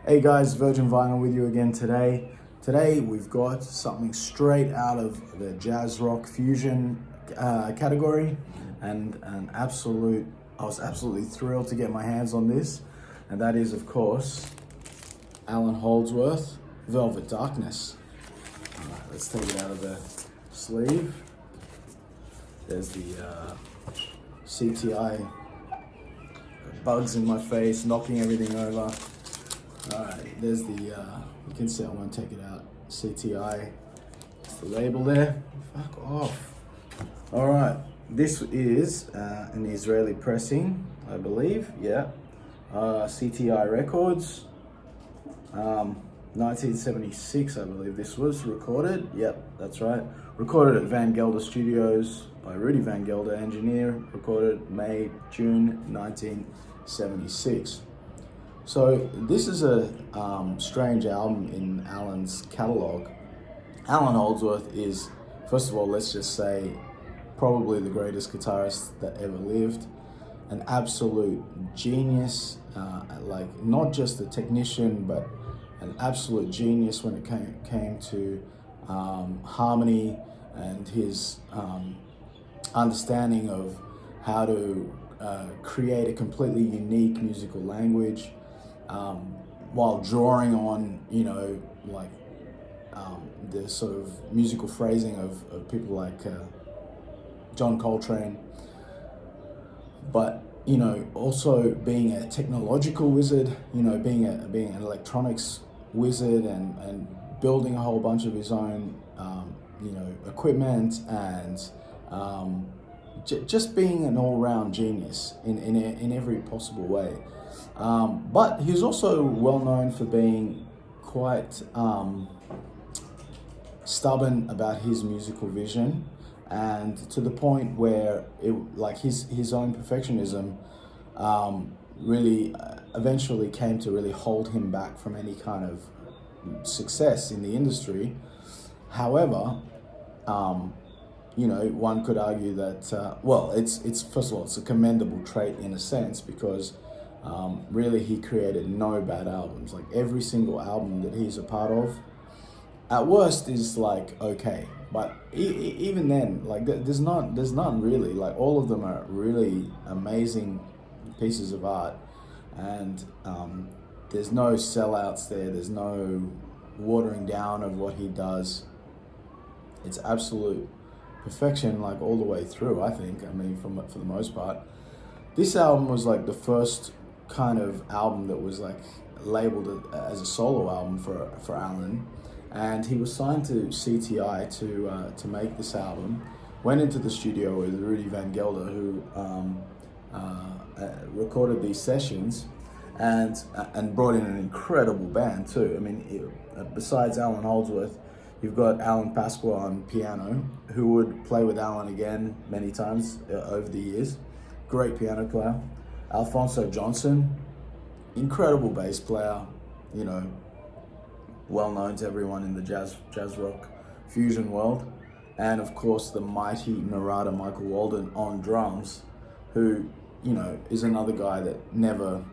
Hey guys, Virgin Vinyl with you again today. Today we've got something straight out of the jazz rock fusion category, and I was absolutely thrilled to get my hands on this, and that is of course Allan Holdsworth, Velvet Darkness. All right, let's take it out of the sleeve. There's the CTI, bugs in my face, knocking everything over. Alright, there's the, you can see I won't take it out, CTI, it's the label there, fuck off. Alright, this is an Israeli pressing, I believe, yeah, CTI Records, 1976 I believe this was recorded, yep, that's right, recorded at Van Gelder Studios by Rudy Van Gelder, engineer, recorded May, June 1976. So this is a strange album in Allan's catalog. Allan Holdsworth is, first of all, let's just say, probably the greatest guitarist that ever lived. An absolute genius, like not just a technician, but an absolute genius when it came to harmony and his understanding of how to create a completely unique musical language. While drawing on, the sort of musical phrasing of people like John Coltrane, but also being a technological wizard, being an electronics wizard, and building a whole bunch of his own, equipment, and just being an all-round genius in every possible way. But he's also well known for being quite stubborn about his musical vision, and to the point where his own perfectionism really eventually came to really hold him back from any kind of success in the industry. However, one could argue that it's first of all, it's a commendable trait in a sense, because really he created no bad albums. Like every single album that he's a part of, at worst, is like okay, but even then, like there's none really, like all of them are really amazing pieces of art, and there's no sellouts there, there's no watering down of what he does. It's absolute perfection, like all the way through, I think. I mean, for the most part, this album was like the first kind of album that was like labeled as a solo album for Allan, and he was signed to CTI to make this album. Went into the studio with Rudy Van Gelder, who recorded these sessions, and brought in an incredible band too. I mean, besides Allan Holdsworth, you've got Alan Pasqua on piano, who would play with Allan again many times over the years. Great piano player. Alphonso Johnson, incredible bass player, well known to everyone in the jazz rock fusion world. And of course the mighty Narada Michael Walden on drums, who, is another guy that never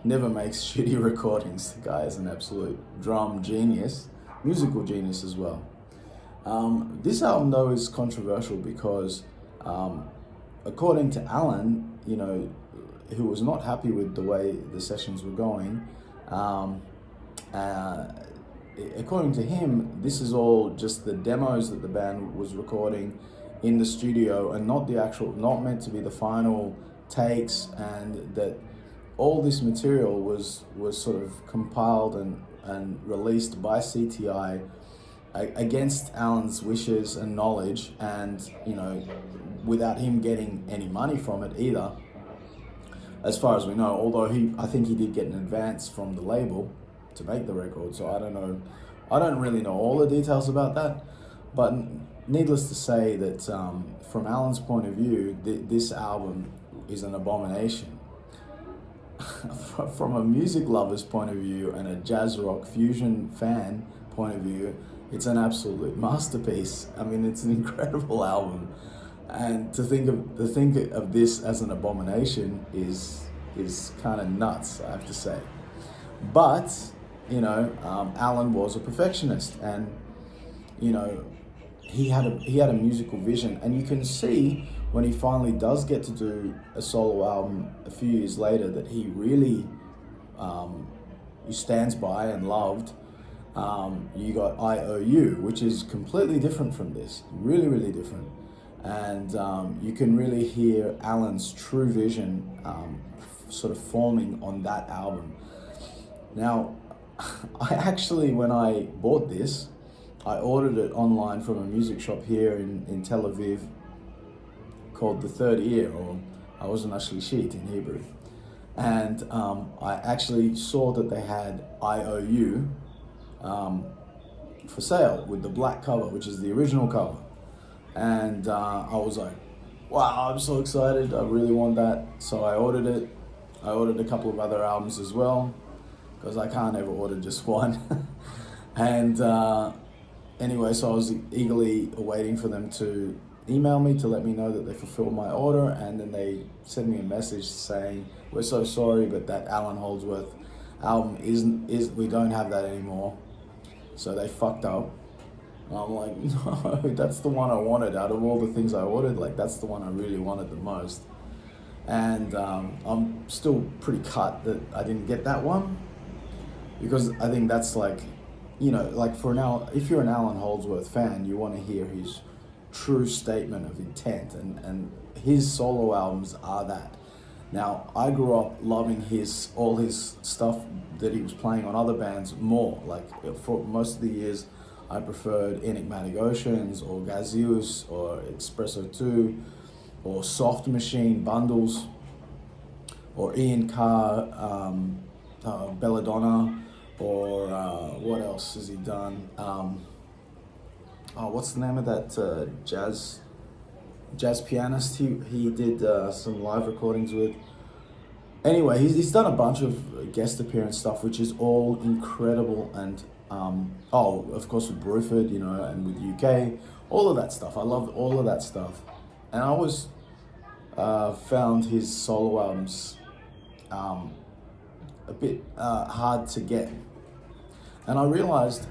makes shitty recordings. The guy is an absolute drum genius, musical genius as well. This album though is controversial because according to Allan, who was not happy with the way the sessions were going, according to him, this is all just the demos that the band was recording in the studio, and not meant to be the final takes, and that all this material was sort of compiled and released by CTI against Allan's wishes and knowledge, and without him getting any money from it either, as far as we know. Although I think he did get an advance from the label to make the record, so I don't know. I don't really know all the details about that, but needless to say that from Allan's point of view, this album is an abomination. From a music lover's point of view and a jazz rock fusion fan point of view, it's an absolute masterpiece. I mean, it's an incredible album. And to think of this as an abomination is kind of nuts, I have to say. But Allan was a perfectionist, and you know, he had a musical vision, and you can see when he finally does get to do a solo album a few years later that he really he stands by and loved. You got IOU, which is completely different from this, really, really different. And you can really hear Allan's true vision sort of forming on that album. Now, I actually, when I bought this, I ordered it online from a music shop here in Tel Aviv called The Third Ear, or Auzn Ashlichit in Hebrew. And I actually saw that they had IOU for sale with the black cover, which is the original cover. And I was like, wow, I'm so excited. I really want that. So I ordered it. I ordered a couple of other albums as well, because I can't ever order just one. And anyway, so I was eagerly awaiting for them to email me to let me know that they fulfilled my order, and then they sent me a message saying, we're so sorry, but that Allan Holdsworth album we don't have that anymore. So they fucked up. And I'm like, no, that's the one I wanted. Out of all the things I ordered, like, that's the one I really wanted the most. And I'm still pretty cut that I didn't get that one, because I think that's like, like if you're an Allan Holdsworth fan, you want to hear his true statement of intent, and his solo albums are that. Now, I grew up loving all his stuff that he was playing on other bands more. Like, for most of the years, I preferred Enigmatic Oceans, or Gazeus, or Espresso 2, or Soft Machine Bundles, or Ian Carr, Belladonna, or what else has he done? What's the name of that jazz pianist he did some live recordings with? Anyway, he's done a bunch of guest appearance stuff, which is all incredible. And of course with Bruford, and with UK, all of that stuff. I love all of that stuff. And I always found his solo albums a bit hard to get. And I realized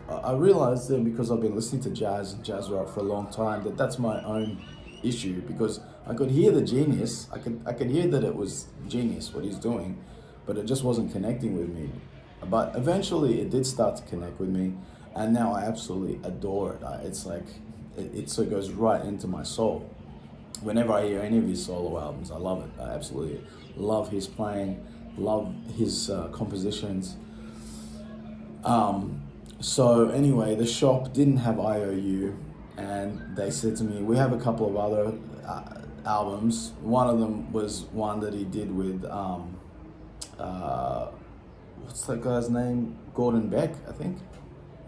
then, because I've been listening to jazz rock for a long time, that that's my own issue, because I could hear the genius. I could hear that it was genius what he's doing, but it just wasn't connecting with me. But eventually it did start to connect with me, and now I absolutely adore it. It's like it so goes right into my soul. Whenever I hear any of his solo albums, I love it. I absolutely love his playing, love his compositions. So anyway, the shop didn't have IOU, and they said to me, we have a couple of other albums. One of them was one that he did with, what's that guy's name? Gordon Beck, I think,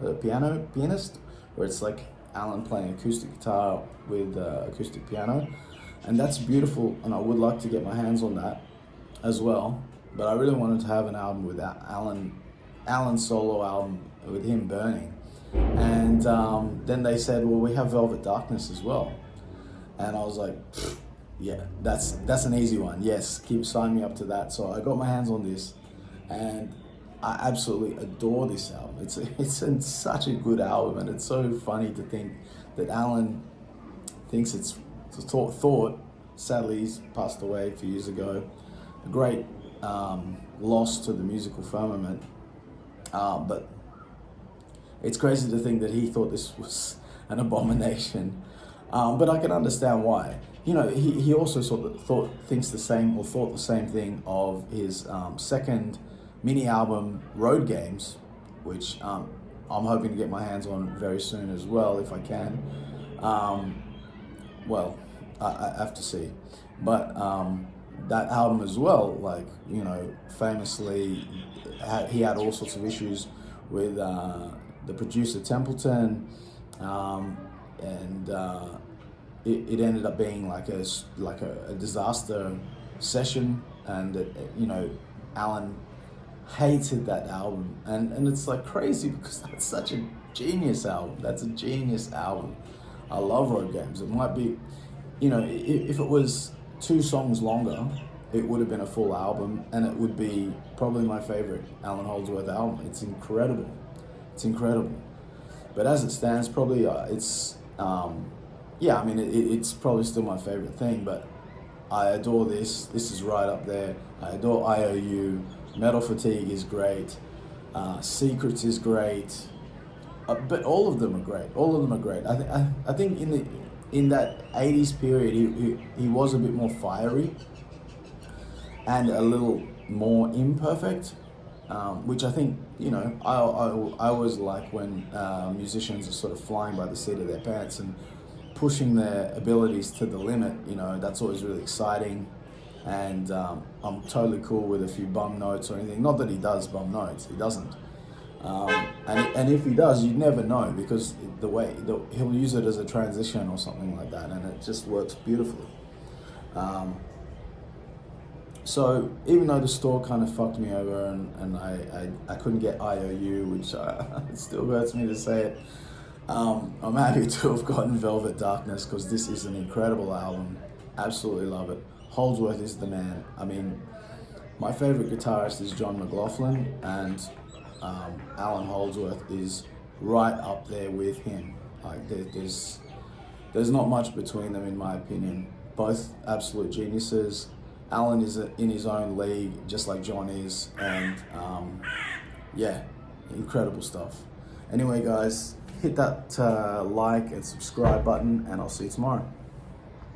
the pianist, where it's like Allan playing acoustic guitar with acoustic piano. And that's beautiful, and I would like to get my hands on that as well. But I really wanted to have an album with Allan's solo album with him burning. And then they said, well, we have Velvet Darkness as well. And I was like, yeah, that's an easy one. Yes, sign me up to that. So I got my hands on this, and I absolutely adore this album. It's such a good album, and it's so funny to think that Allan thinks it's thought. Sadly, he's passed away a few years ago. A great loss to the musical firmament. But it's crazy to think that he thought this was an abomination. But I can understand why. He also thought the same thing of his second mini album, Road Games, which I'm hoping to get my hands on very soon as well, if I can. Well, I have to see. But that album as well, famously, he had all sorts of issues with the producer Templeton, and it ended up being like a disaster session, and Allan hated that album, and it's like crazy, because that's such a genius album. That's a genius album. I love Road Games. It might be, if it was 2 songs longer, it would have been a full album, and it would be probably my favorite Allan Holdsworth album. It's incredible. It's incredible. But as it stands, probably it's it's probably still my favorite thing. But I adore this. This is right up there. I adore IOU. Metal Fatigue is great. Secrets is great. But all of them are great. All of them are great. I think in that 80s period, he was a bit more fiery and a little more imperfect, which I think, I always like when musicians are sort of flying by the seat of their pants and pushing their abilities to the limit. That's always really exciting. And I'm totally cool with a few bum notes or anything. Not that he does bum notes, he doesn't. And if he does, you'd never know, because he'll use it as a transition or something like that, and it just works beautifully. So even though the store kind of fucked me over and I couldn't get IOU, which it still hurts me to say it, I'm happy to have gotten Velvet Darkness, because this is an incredible album. Absolutely love it. Holdsworth is the man. I mean, my favorite guitarist is John McLaughlin, and Allan Holdsworth is right up there with him. Like there's not much between them, in my opinion. Both absolute geniuses. Allan is in his own league, just like John is, and incredible stuff. Anyway, guys, hit that like and subscribe button, and I'll see you tomorrow.